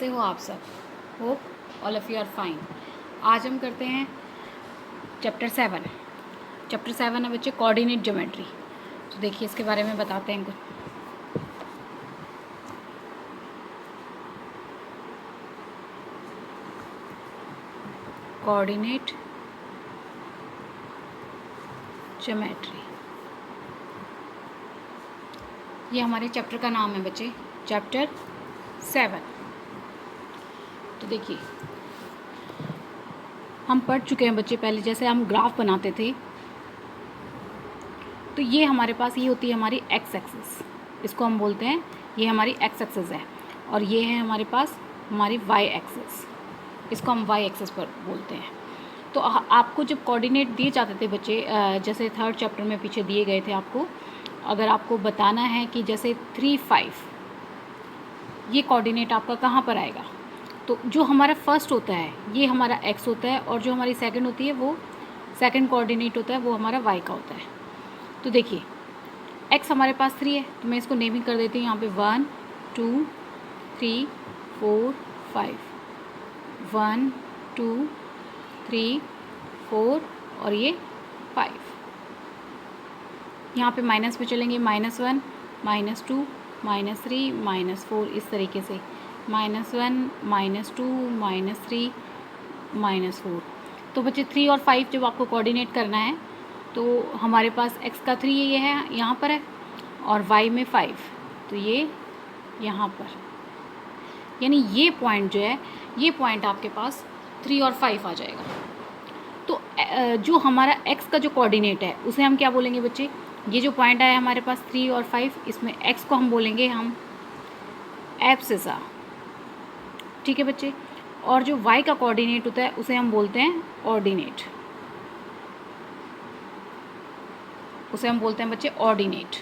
कैसे हो आप सब? Hope all of you are fine. आज हम करते हैं चैप्टर 7। चैप्टर 7 है बच्चे कोऑर्डिनेट ज्योमेट्री। तो देखिए इसके बारे में बताते हैं कुछ। कोऑर्डिनेट ज्योमेट्री, ये हमारे चैप्टर का नाम है बच्चे, चैप्टर 7। तो देखिए हम पढ़ चुके हैं बच्चे पहले, जैसे हम ग्राफ बनाते थे तो ये हमारे पास ये होती है हमारी एक्स एक्सिस, इसको हम बोलते हैं ये हमारी एक्स एक्सिस है, और ये है हमारे पास हमारी वाई एक्सिस, इसको हम वाई एक्सिस पर बोलते हैं। तो आपको जब कोऑर्डिनेट दिए जाते थे बच्चे, जैसे थर्ड चैप्टर में पीछे दिए गए थे आपको, अगर आपको बताना है कि जैसे 3, 5 ये कोऑर्डिनेट आपका कहाँ पर आएगा, तो जो हमारा फर्स्ट होता है ये हमारा एक्स होता है, और जो हमारी सेकंड होती है वो सेकंड कोऑर्डिनेट होता है वो हमारा वाई का होता है। तो देखिए एक्स हमारे पास 3 है, तो मैं इसको नेमिंग कर देती हूँ यहाँ पे 1 2 3 4 5, 1 2 3 4 और ये 5। यहाँ पे माइनस में चलेंगे, -1 -2 -3 -4, इस तरीके से -1 -2 -3 -4। तो बच्चे 3 और 5 जब आपको कोऑर्डिनेट करना है तो हमारे पास x का 3 ये है यहाँ पर है, और y में 5, तो ये यहाँ पर, यानी ये पॉइंट जो है ये पॉइंट आपके पास 3 और 5 आ जाएगा। तो जो हमारा x का जो कोऑर्डिनेट है उसे हम क्या बोलेंगे बच्चे, ये जो पॉइंट आया हमारे पास 3 और 5, इसमें x को हम बोलेंगे हम एब्सिसा, ठीक है बच्चे। और जो y का कोऑर्डिनेट होता है उसे हम बोलते हैं ऑर्डिनेट, उसे हम बोलते हैं बच्चे ऑर्डिनेट,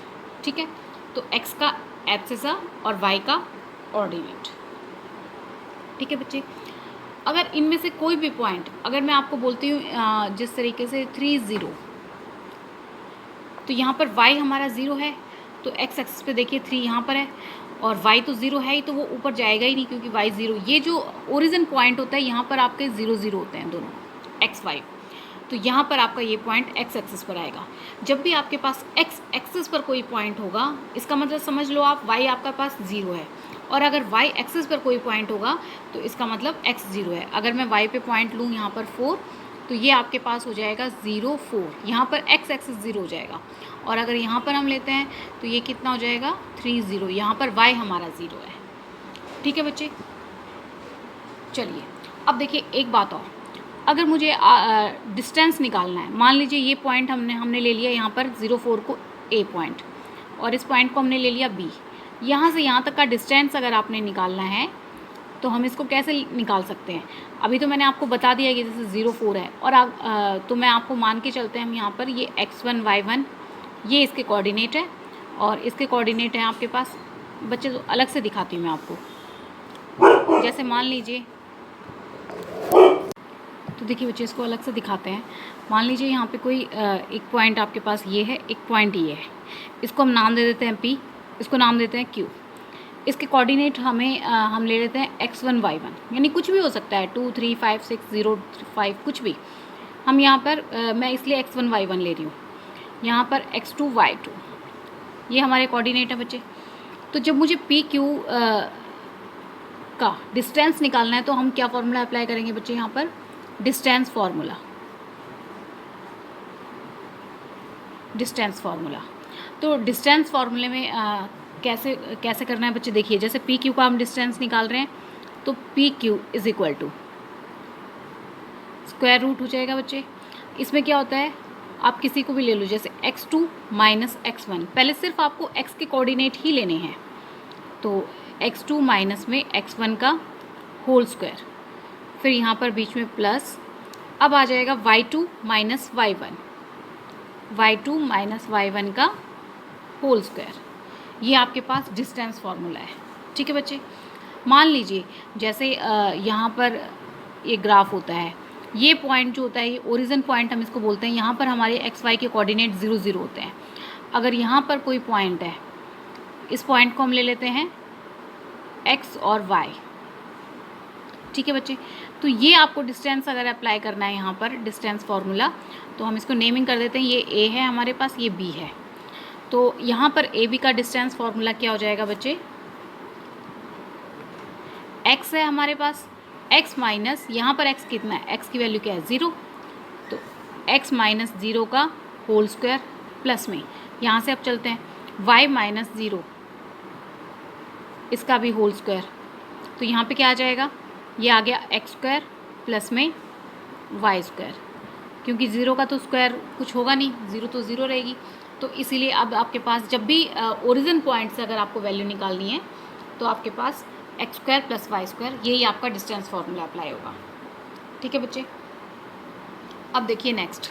ठीक है। तो x का एब्सिसा और y का ऑर्डिनेट, ठीक है बच्चे। अगर इनमें से कोई भी पॉइंट, अगर मैं आपको बोलती हूँ जिस तरीके से 3 0, तो यहाँ पर y हमारा 0 है, तो x एक्सिस पे देखिए 3 यहाँ पर है, और y तो 0 है ही, तो वो ऊपर जाएगा ही नहीं क्योंकि y 0, ये जो ओरिजिन पॉइंट होता है यहाँ पर आपके 0 0 होते हैं दोनों x y, तो यहाँ पर आपका ये पॉइंट x एक्सिस पर आएगा। जब भी आपके पास x एक्सिस पर कोई पॉइंट होगा, इसका मतलब समझ लो आप y आपका पास 0 है, और अगर y एक्सिस पर कोई पॉइंट होगा तो इसका मतलब x 0 है। अगर मैं y पे पॉइंट लूँ यहाँ पर 4, तो ये आपके पास हो जाएगा 0 4, यहाँ पर x एक्सिस 0 हो जाएगा, और अगर यहाँ पर हम लेते हैं तो ये कितना हो जाएगा 3 0, यहाँ पर y हमारा 0 है, ठीक है बच्चे। चलिए अब देखिए एक बात और, अगर मुझे डिस्टेंस निकालना है, मान लीजिए ये पॉइंट हमने ले लिया यहाँ पर 0 4 को A पॉइंट, और इस पॉइंट को हमने ले लिया B, यहाँ से यहाँ तक का डिस्टेंस अगर आपने निकालना है तो हम इसको कैसे निकाल सकते हैं। अभी तो मैंने आपको बता दिया कि जैसे 0 4 है, और तो मैं आपको मान के चलते हैं हम यहाँ पर ये x1 y1 ये इसके कोऑर्डिनेट है, और इसके कोऑर्डिनेट हैं आपके पास बच्चे, तो अलग से दिखाती हूँ मैं आपको। जैसे मान लीजिए, तो देखिए बच्चे इसको अलग से दिखाते हैं। मान लीजिए यहाँ पे कोई एक पॉइंट आपके पास ये है, एक पॉइंट ये है, इसको हम नाम दे देते हैं P, इसको नाम देते हैं Q। इसके कोऑर्डिनेट हम ले लेते हैं x1 y1, यानी कुछ भी हो सकता है 2 3 5 6 0 5, कुछ भी। हम यहाँ पर मैं इसलिए x1 y1 ले रही हूँ, यहाँ पर x2 y2 ये हमारे कोऑर्डिनेट है बच्चे। तो जब मुझे PQ का डिस्टेंस निकालना है तो हम क्या फॉर्मूला अप्लाई करेंगे बच्चे, यहाँ पर डिस्टेंस फार्मूला, डिस्टेंस फार्मूला। तो डिस्टेंस फार्मूले में कैसे करना है बच्चे, देखिए जैसे पी क्यू का हम डिस्टेंस निकाल रहे हैं, तो P Q is equal to square root हो जाएगा बच्चे। इसमें क्या होता है, आप किसी को भी ले लो, जैसे x2 माइनस x1, पहले सिर्फ आपको x के कोऑर्डिनेट ही लेने हैं, तो x2 माइनस में x1 का होल स्क्वायर, फिर यहाँ पर बीच में प्लस, अब आ जाएगा y2 minus y1, y2 minus y1 का होल स्क्वायर, ये आपके पास डिस्टेंस फार्मूला है, ठीक है बच्चे। मान लीजिए जैसे यहाँ पर ये ग्राफ होता है, ये पॉइंट जो होता है ये ओरिजिन पॉइंट हम इसको बोलते हैं, यहाँ पर हमारे एक्स वाई के कोऑर्डिनेट 0 0 होते हैं। अगर यहाँ पर कोई पॉइंट है, इस पॉइंट को हम ले लेते हैं x और y, ठीक है बच्चे, तो ये आपको डिस्टेंस अगर अप्लाई करना है यहाँ पर डिस्टेंस फार्मूला, तो हम इसको नेमिंग कर देते हैं। ये ए है हमारे पास, ये बी है। तो यहाँ पर ए बी का डिस्टेंस फार्मूला क्या हो जाएगा बच्चे, एक्स है हमारे पास, एक्स माइनस यहाँ पर एक्स कितना है, एक्स की वैल्यू क्या है 0, तो एक्स माइनस 0 का होल स्क्वायर प्लस में यहाँ से अब चलते हैं वाई माइनस 0 इसका भी होल स्क्वायर, तो यहाँ पे क्या आ जाएगा, ये आ गया एक्स स्क्वायर प्लस में वाई स्क्वायर, क्योंकि 0 का तो स्क्वायर कुछ होगा नहीं, 0 तो 0 रहेगी। तो इसीलिए अब आपके पास जब भी ओरिजिन पॉइंट से अगर आपको वैल्यू निकालनी है तो आपके पास X square plus Y square, यही आपका डिस्टेंस फार्मूला अप्लाई होगा। ठीक है बच्चे, अब देखिए नेक्स्ट,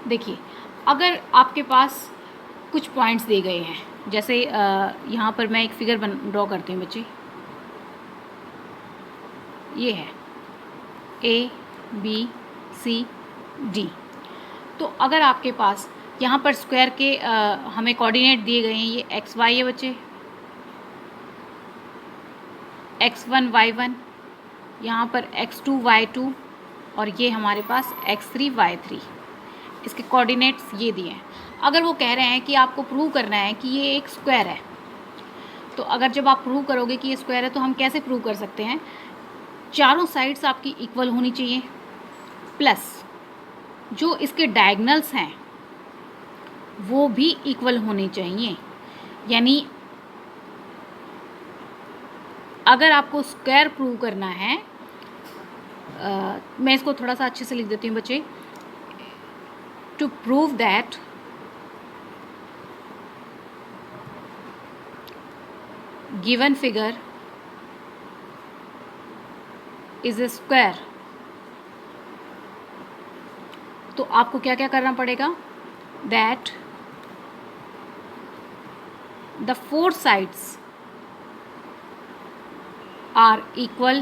देखिए अगर आपके पास कुछ पॉइंट्स दिए गए हैं, जैसे यहाँ पर मैं एक फिगर ड्रॉ करती हूँ बच्चे, ये है ए बी सी डी। तो अगर आपके पास यहाँ पर स्क्वायर के हमें कोऑर्डिनेट दिए गए हैं, ये एक्स वाई है बच्चे, x1 y1, यहाँ पर x2 y2 और ये हमारे पास x3 y3, इसके कोऑर्डिनेट्स ये दिए हैं। अगर वो कह रहे हैं कि आपको प्रूव करना है कि ये एक स्क्वायर है, तो अगर जब आप प्रूव करोगे कि ये स्क्वायर है तो हम कैसे प्रूव कर सकते हैं, चारों साइड्स आपकी इक्वल होनी चाहिए, प्लस जो इसके डायगनल्स हैं वो भी इक्वल होने चाहिए। यानी अगर आपको स्क्वायर प्रूव करना है, मैं इसको थोड़ा सा अच्छे से लिख देती हूँ बच्चे, to prove that given figure is a square, तो आपको क्या क्या करना पड़ेगा, that the four sides are equal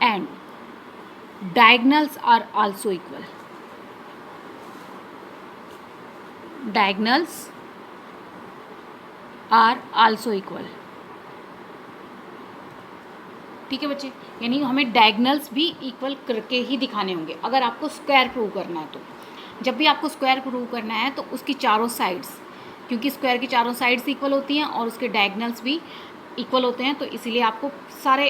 and diagonals are also equal. Diagonals are also equal. ठीक है बच्चे, यानी हमें डायगनल्स भी इक्वल करके ही दिखाने होंगे अगर आपको स्क्वायर प्रूव करना है। तो जब भी आपको स्क्वायर प्रूव करना है तो उसकी चारों साइड्स, क्योंकि स्क्वायर की चारों साइड्स इक्वल होती हैं और उसके डायगनल्स भी इक्वल होते हैं, तो इसीलिए आपको सारे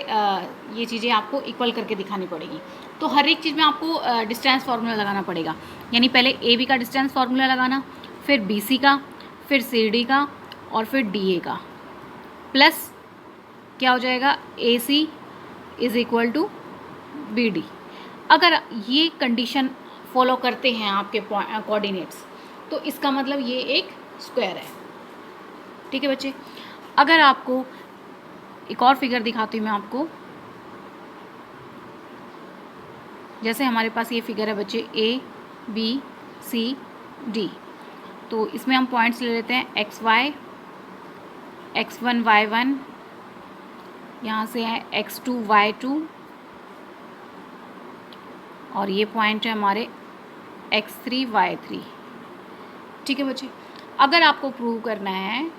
ये चीज़ें आपको इक्वल करके दिखानी पड़ेगी। तो हर एक चीज़ में आपको डिस्टेंस फार्मूला लगाना पड़ेगा, यानी पहले ए बी का डिस्टेंस फार्मूला लगाना, फिर बी सी का, फिर सी डी का और फिर डी ए का, प्लस क्या हो जाएगा, A C is equal to B D. अगर ये कंडीशन फॉलो करते हैं आपके कोऑर्डिनेट्स, तो इसका मतलब ये एक स्क्वायर है। ठीक है बच्चे, अगर आपको एक और फिगर दिखाती हूँ मैं आपको, जैसे हमारे पास ये फिगर है बच्चे ए बी सी डी, तो इसमें हम पॉइंट्स ले लेते हैं एक्स वाई, x1 y1, यहाँ से है x2 y2 और ये पॉइंट है हमारे x3 y3। ठीक है बच्चे, अगर आपको प्रूव करना है,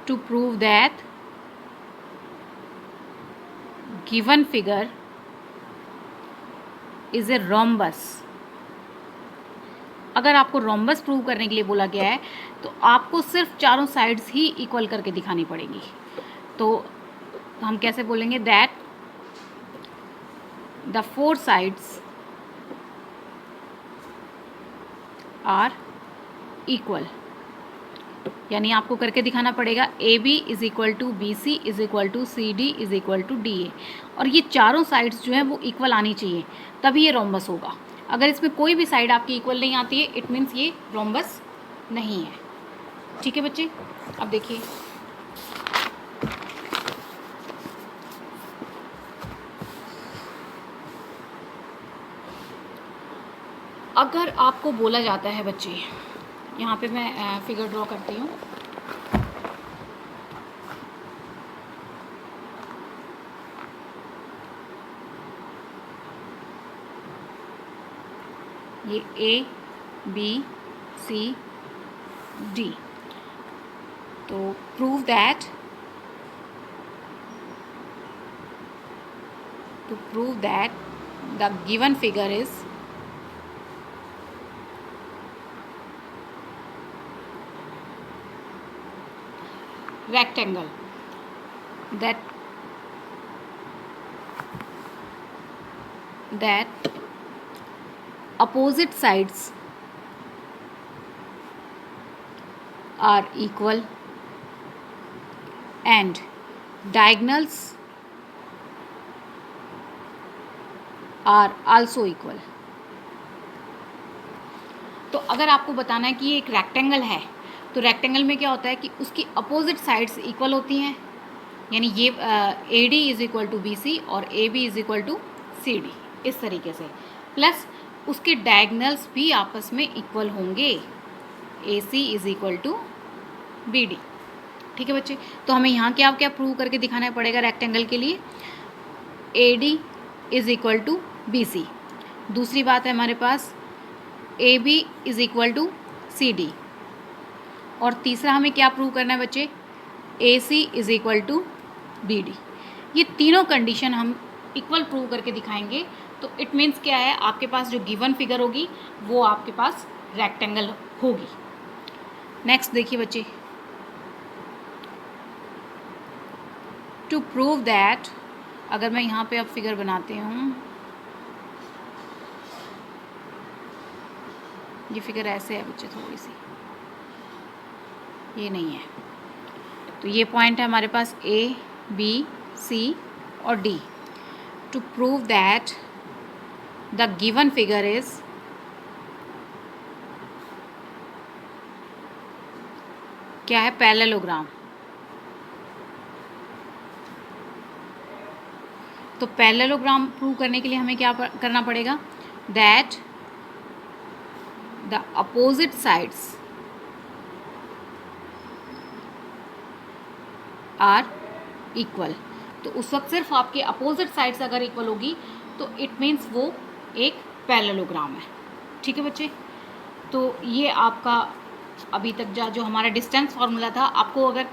to prove that given figure is a rhombus, अगर आपको रोम्बस प्रूव करने के लिए बोला गया है तो आपको सिर्फ चारों साइड्स ही इक्वल करके दिखानी पड़ेगी। तो हम कैसे बोलेंगे, that the four sides are equal, यानी आपको करके दिखाना पड़ेगा A B is equal to B C is equal to C D is equal to D A, और ये चारों साइड्स जो हैं वो इक्वल आनी चाहिए, तभी ये रोम्बस होगा। अगर इसमें कोई भी साइड आपकी इक्वल नहीं आती है, इट मीन्स ये रोम्बस नहीं है। ठीक है बच्चे, अब देखिए अगर आपको बोला जाता है बच्चे, यहाँ पे मैं फिगर ड्रॉ करती हूँ, ये ए बी सी D. तो prove that the given figure is rectangle, that opposite sides are equal and diagonals are also equal. तो अगर आपको बताना है कि ये एक रेक्टेंगल है, तो रेक्टेंगल में क्या होता है कि उसकी अपोजिट साइड्स इक्वल होती हैं, यानी ये AD is equal to BC और AB is equal to CD, इस तरीके से, प्लस उसके डायगनल्स भी आपस में इक्वल होंगे, AC is equal to BD. ठीक है बच्चे, तो हमें यहाँ क्या क्या प्रूव करके दिखाना पड़ेगा रेक्टेंगल के लिए, AD is equal to BC. दूसरी बात है हमारे पास AB is equal to CD. और तीसरा हमें क्या प्रूव करना है बच्चे, AC is equal to BD. ये तीनों कंडीशन हम इक्वल प्रूव करके दिखाएंगे. तो इट मीन्स क्या है, आपके पास जो गिवन फिगर होगी वो आपके पास रेक्टेंगल होगी. नेक्स्ट देखिए बच्चे, टू प्रूव दैट, अगर मैं यहाँ पे अब फिगर बनाती हूँ, ये फिगर ऐसे है बच्चे, थोड़ी सी ये नहीं है, तो ये पॉइंट है हमारे पास A, B, C और D. To prove that the given figure is क्या है, पैरेललोग्राम. तो पैरेललोग्राम प्रूव करने के लिए हमें क्या करना पड़ेगा, that the opposite sides are equal. तो उस वक्त सिर्फ आपके अपोजिट साइड्स अगर इक्वल होगी तो इट मीन्स वो एक पैरेललोग्राम है. ठीक है बच्चे, तो ये आपका अभी तक जो हमारा डिस्टेंस फार्मूला था, आपको अगर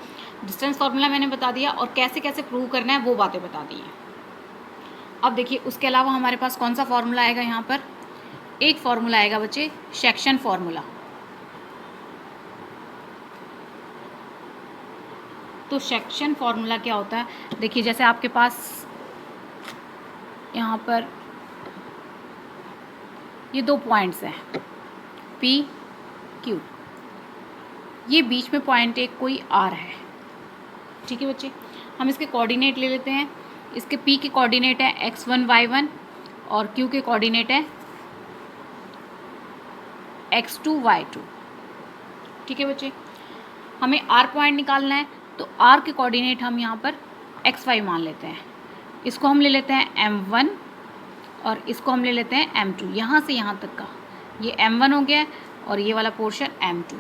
डिस्टेंस फार्मूला मैंने बता दिया और कैसे कैसे प्रूव करना है वो बातें बता दी हैं. अब देखिए उसके अलावा हमारे पास कौन सा फार्मूला आएगा, यहाँ पर एक फार्मूला आएगा बच्चे, सेक्शन फार्मूला. तो सेक्शन फार्मूला क्या होता है, देखिए जैसे आपके पास यहाँ पर ये दो पॉइंट्स हैं P, Q, ये बीच में पॉइंट एक कोई R है. ठीक है बच्चे, हम इसके कोऑर्डिनेट ले लेते हैं. इसके P के कोऑर्डिनेट है x1 y1 और Q के कोऑर्डिनेट है x2 y2. ठीक है बच्चे, हमें R पॉइंट निकालना है, तो R के कोऑर्डिनेट हम यहाँ पर xy मान लेते हैं. इसको हम ले लेते हैं m1 और इसको हम ले लेते हैं m2. यहाँ से यहाँ तक का ये m1 हो गया और ये वाला पोर्शन m2.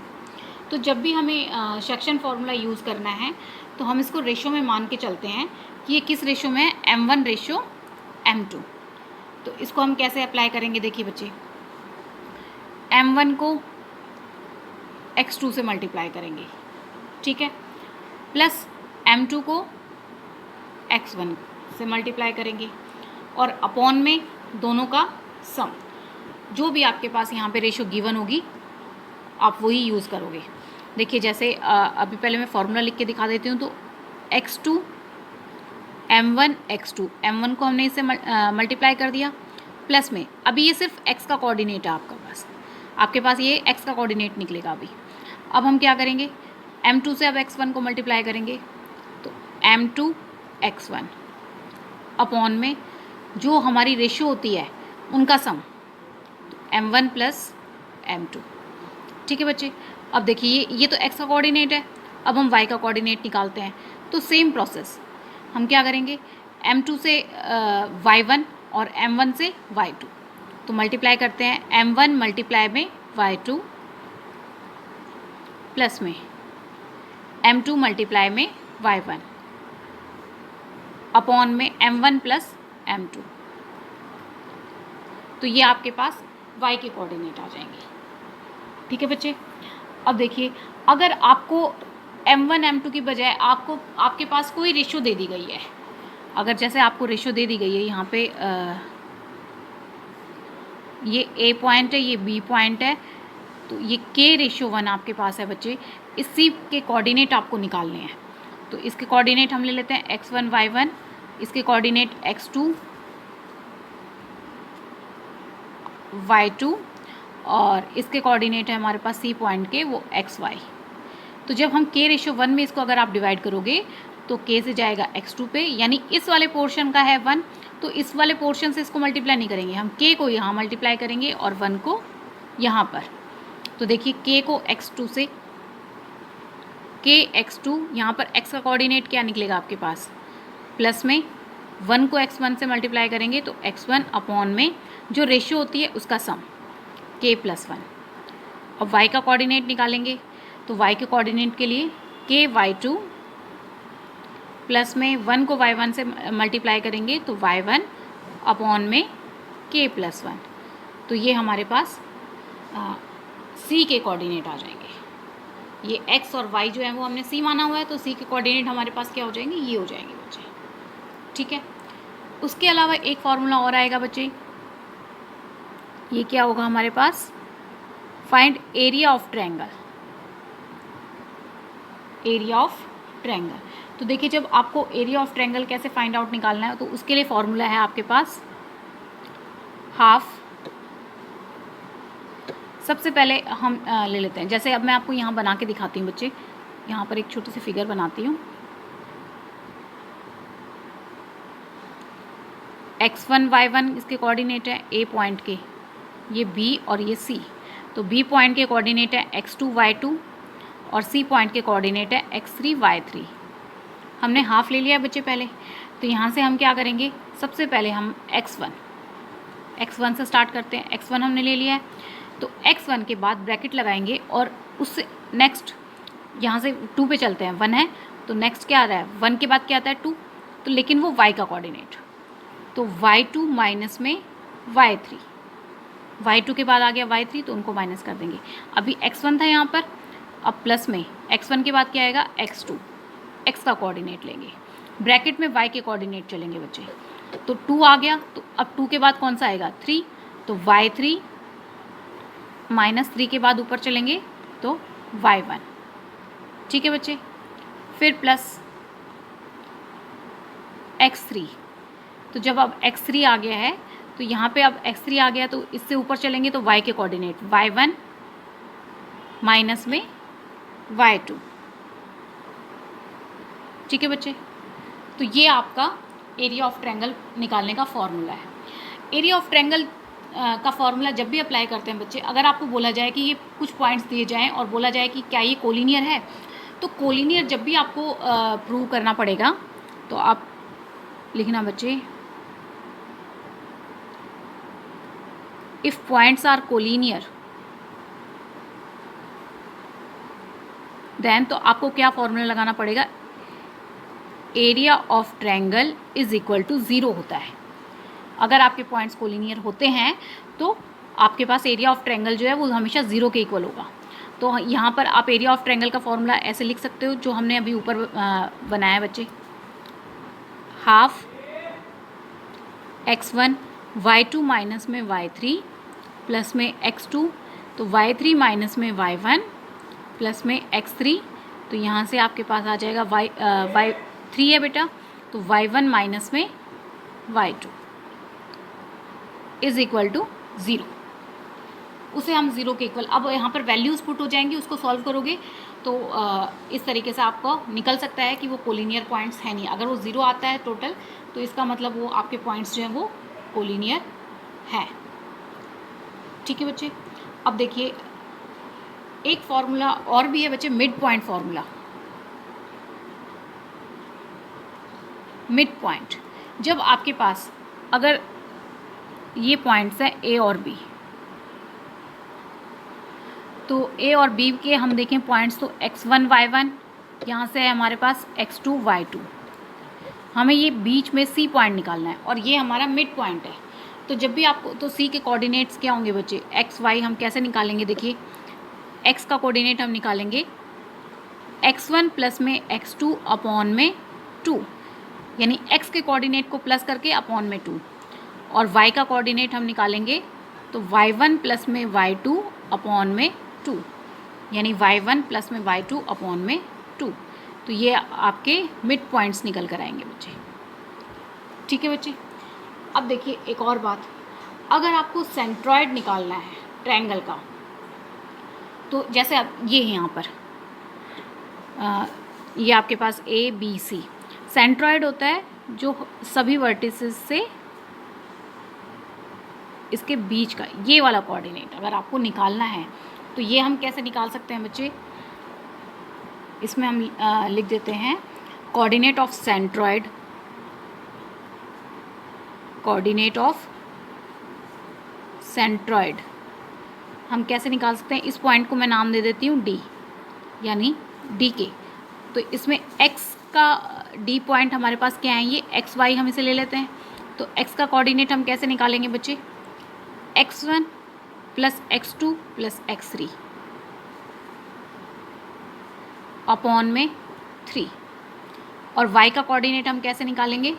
तो जब भी हमें सेक्शन फार्मूला यूज़ करना है तो हम इसको रेशो में मान के चलते हैं कि ये किस रेशो में है, m1 रेशो m2. तो इसको हम कैसे अप्लाई करेंगे, देखिए बच्चे, m1 को x2 से मल्टीप्लाई करेंगे, ठीक है, प्लस m2 को x1 से मल्टीप्लाई करेंगे और अपॉन में दोनों का सम. जो भी आपके पास यहाँ पे रेशो गिवन होगी आप वही यूज़ करोगे. देखिए जैसे अभी पहले मैं फार्मूला लिख के दिखा देती हूँ. तो x2 m1 x2, m1 को हमने इससे मल्टीप्लाई कर दिया, प्लस में अभी ये सिर्फ x का कोऑर्डिनेट है आपके पास ये x का कोऑर्डिनेट निकलेगा अभी. अब हम क्या करेंगे, m2 से अब x1 को मल्टीप्लाई करेंगे, तो m2 x1 अपॉन में जो हमारी रेशो होती है उनका सम, तो m1 प्लस m2. ठीक है बच्चे, अब देखिए ये तो x का कोऑर्डिनेट है, अब हम y का कोऑर्डिनेट निकालते हैं. तो सेम प्रोसेस हम क्या करेंगे, m2 से y1 और m1 से y2, तो मल्टीप्लाई करते हैं m1 मल्टीप्लाई में y2 प्लस में m2 मल्टीप्लाई में y1 अपॉन में m1 प्लस m2. तो ये आपके पास y के कोऑर्डिनेट आ जाएंगे. ठीक है बच्चे, अब देखिए अगर आपको M1 M2 की बजाय आपके पास कोई रेशो दे दी गई है, अगर जैसे आपको रेशो दे दी गई है यहाँ पे ये A पॉइंट है, ये B पॉइंट है, तो ये K/1 आपके पास है बच्चे। इसी के कोऑर्डिनेट आपको निकालने हैं। तो इसके कोऑर्डिनेट हम ले लेते हैं x1 y1, इसके कोऑर्डिनेट x2 y2 और इसके कोऑर्डिनेट है हमारे पास C पॉइंट के वो xy। तो जब हम K/1 में इसको अगर आप डिवाइड करोगे तो K से जाएगा x2 पे, यानी इस वाले पोर्शन का है 1, तो इस वाले पोर्शन से इसको मल्टीप्लाई नहीं करेंगे, हम K को यहाँ मल्टीप्लाई करेंगे और 1 को यहाँ पर। तो देखिए K को x2 से, K(x2) यहाँ पर x का कोऑर्डिनेट क्या निकलेगा आपके पास, प्लस में 1 को x1 से मल्टीप्लाई करेंगे तो x1 अपॉन में जो रेशियो होती है उसका सम K+1। अब y का कोऑर्डिनेट निकालेंगे, तो y के कोऑर्डिनेट के लिए K(y2) प्लस में 1 को y1 से मल्टीप्लाई करेंगे तो y1 अपॉन में K+1। तो ये हमारे पास C के कोऑर्डिनेट आ जाएंगे। ये x और y जो है वो हमने C माना हुआ है, तो C के कोऑर्डिनेट हमारे पास क्या हो जाएंगे, ये हो जाएंगे बच्चे। ठीक है, उसके अलावा एक फार्मूला और आएगा बच्चे, ये क्या होगा हमारे पास, find area of triangle. Area of triangle, तो देखिए जब आपको एरिया ऑफ ट्रायंगल कैसे फाइंड आउट निकालना है, तो उसके लिए फॉर्मूला है आपके पास हाफ। सबसे पहले हम ले लेते हैं, जैसे अब मैं आपको यहाँ बना के दिखाती हूँ बच्चे, यहाँ पर एक छोटी सी फिगर बनाती हूँ। x1 y1 इसके कोऑर्डिनेट है A पॉइंट के, ये B और ये C। तो B पॉइंट के कोऑर्डिनेट है x2 y2 और C पॉइंट के कोऑर्डिनेट है x3 y3। हमने हाफ ले लिया है बच्चे पहले, तो यहाँ से हम क्या करेंगे, सबसे पहले हम x1 से स्टार्ट करते हैं। x1 हमने ले लिया है, तो x1 के बाद ब्रैकेट लगाएंगे और उससे नेक्स्ट यहाँ से 2 पे चलते हैं, 1 है तो नेक्स्ट क्या आ रहा है, 1 के बाद क्या आता है 2, तो लेकिन वो y का कोऑर्डिनेट, तो y2 माइनस में y3, y2 के बाद आ गया y3 तो उनको माइनस कर देंगे। अभी x1 था यहाँ पर, अब प्लस में x1 के बाद क्या आएगा x2, x का कोऑर्डिनेट लेंगे, ब्रैकेट में y के कोऑर्डिनेट चलेंगे बच्चे, तो 2 आ गया, तो अब 2 के बाद कौन सा आएगा 3, तो y3 माइनस 3 के बाद ऊपर चलेंगे तो y1। ठीक है बच्चे, फिर प्लस x3, तो जब अब x3 आ गया है तो यहाँ पे अब x3 आ गया, तो इससे ऊपर चलेंगे तो y के कोऑर्डिनेट y1 माइनस में y2। ठीक है बच्चे, तो ये आपका एरिया ऑफ ट्रायंगल निकालने का फॉर्मूला है। एरिया ऑफ ट्रायंगल का फॉर्मूला जब भी अप्लाई करते हैं बच्चे, अगर आपको बोला जाए कि ये कुछ पॉइंट्स दिए जाएं और बोला जाए कि क्या ये कोलिनियर है, तो कोलिनियर जब भी आपको प्रूव करना पड़ेगा तो आप लिखना बच्चे, if points are collinear then, तो आपको क्या फॉर्मूला लगाना पड़ेगा, area of triangle is equal to 0 होता है। अगर आपके पॉइंट्स कोलिनियर होते हैं तो आपके पास एरिया ऑफ ट्रायंगल जो है वो हमेशा 0 के इक्वल होगा। तो यहाँ पर आप एरिया ऑफ ट्रायंगल का फॉर्मूला ऐसे लिख सकते हो जो हमने अभी ऊपर बनाया है बच्चे, हाफ x1 y2 माइनस में y3 प्लस में x2, तो y3 माइनस में y1 प्लस में x3, तो यहाँ से आपके पास आ जाएगा y3 है बेटा, तो y1 माइनस में y2 इज इक्वल टू 0, उसे हम 0 के इक्वल। अब यहाँ पर वैल्यूज़ पुट हो जाएंगी, उसको सॉल्व करोगे तो इस तरीके से आपको निकल सकता है कि वो कोलिनियर पॉइंट्स है नहीं। अगर वो 0 आता है टोटल, तो इसका मतलब वो आपके पॉइंट्स जो हैं वो कोलिनियर है। ठीक है बच्चे, अब देखिए एक फॉर्मूला और भी है बच्चे, mid point formula. Mid point, जब आपके पास अगर ये पॉइंट्स हैं ए और बी, तो ए और बी के हम देखें पॉइंट्स, तो x1 y1 यहाँ से है हमारे पास x2 y2, हमें ये बीच में C पॉइंट निकालना है और ये हमारा मिड पॉइंट है। तो जब भी आपको, तो C के कोऑर्डिनेट्स क्या होंगे बच्चे, x y हम कैसे निकालेंगे, देखिए x का कोऑर्डिनेट हम निकालेंगे x1 प्लस में x2 अपॉन में 2, यानी x के कोऑर्डिनेट को प्लस करके अपॉन में 2, और y का कोऑर्डिनेट हम निकालेंगे तो y1 प्लस में y2 अपॉन में 2, यानी y1 प्लस में y2 अपॉन में 2। तो ये आपके मिड पॉइंट्स निकल कर आएंगे बच्चे। ठीक है बच्चे। अब देखिए एक और बात, अगर आपको सेंट्रॉयड निकालना है ट्रायंगल का, तो जैसे अब ये है यहाँ पर ये आपके पास ए बी सी, सेंट्रॉयड होता है जो सभी वर्टिसेस से इसके बीच का ये वाला कोऑर्डिनेट अगर आपको निकालना है तो ये हम कैसे निकाल सकते हैं बच्चे, इसमें हम लिख देते हैं coordinate of centroid, coordinate of centroid हम कैसे निकाल सकते हैं। इस पॉइंट को मैं नाम दे देती हूँ डी, यानी डी के। तो इसमें x का डी पॉइंट हमारे पास क्या है, ये एक्स वाई हम इसे ले लेते हैं। तो x का कोऑर्डिनेट हम कैसे निकालेंगे बच्चे, x1 plus x2 plus x3 upon में 3, और y का कोऑर्डिनेट हम कैसे निकालेंगे,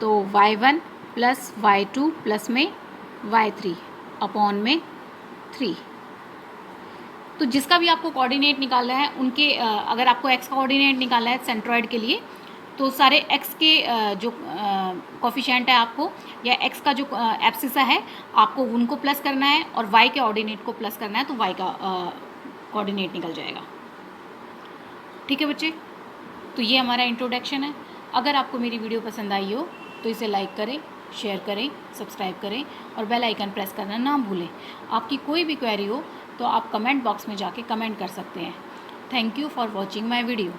तो y1 प्लस y2 प्लस में y3 अपॉन में 3। तो जिसका भी आपको कोऑर्डिनेट निकालना है उनके अगर आपको x का कोऑर्डिनेट निकालना है सेंट्रॉयड के लिए, तो सारे x के जो कोफिशिएंट है आपको, या x का जो एब्सिसा है आपको उनको प्लस करना है, और y के ऑर्डिनेट को प्लस करना है, तो y का कोऑर्डिनेट निकल जाएगा। ठीक है बच्चे। तो ये हमारा इंट्रोडक्शन है। अगर आपको मेरी वीडियो पसंद आई हो तो इसे लाइक करें, शेयर करें, सब्सक्राइब करें और बेल आइकन प्रेस करना ना भूलें। आपकी कोई भी क्वेरी हो तो आप कमेंट बॉक्स में जाके कमेंट कर सकते हैं। Thank you for watching my video.